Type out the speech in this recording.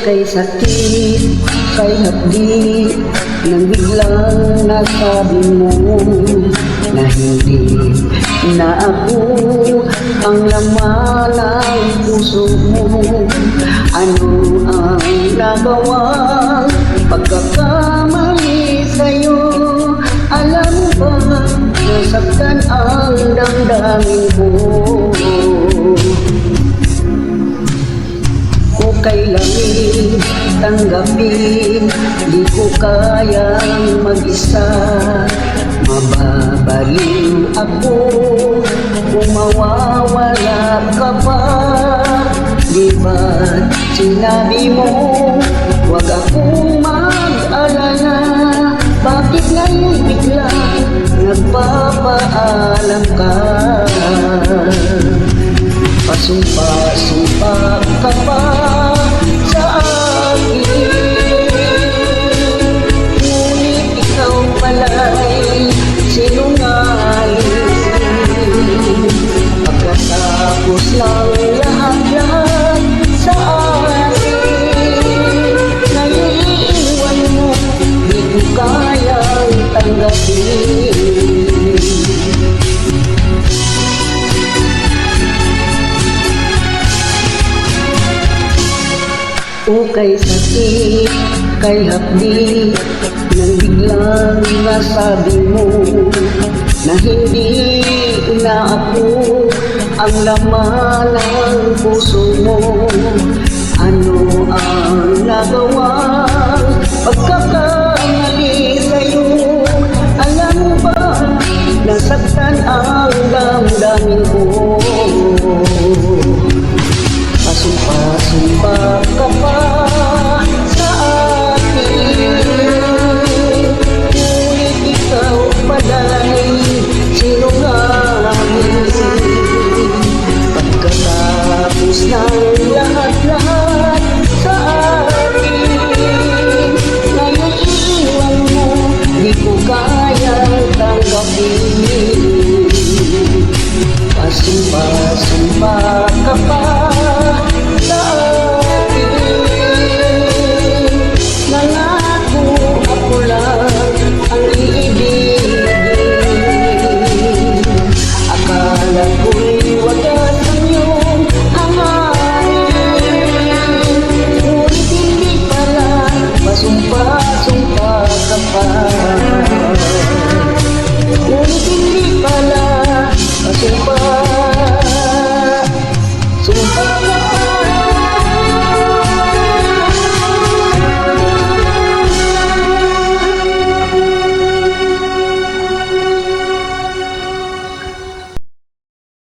kay sakit, kay hapdi, nang biglang nasabi mo na hindi na ako ang laman ng puso mo. Ano ang nagawang pagkakamali sa'yo? Alam mo ba, nasaktan ang damdamin ko. Kailangan tanggapin, di ko kayang mag-isa. Mababaliw ako kung mawawala ka pa. Di ba't sinabi mo huwag akong mag-alala? Bakit ngayon bigla nagpapaalam ka? Pasumpa-sumpa ka pa sa akin, ngunit ikaw pala'y sinungaling. Pagkatapos ng lahat-lahat sa akin, ngayon iiwan mo, di ko kayang tanggapin. O kay sakit, kay hapdi, nang biglang nasabi mo na hindi na ako ang laman ng puso mo. Ano ang nagawang pagkakamali sa'yo? Alam mo ba, nasaktan ang damdamin ko. Pasumpa-sumpa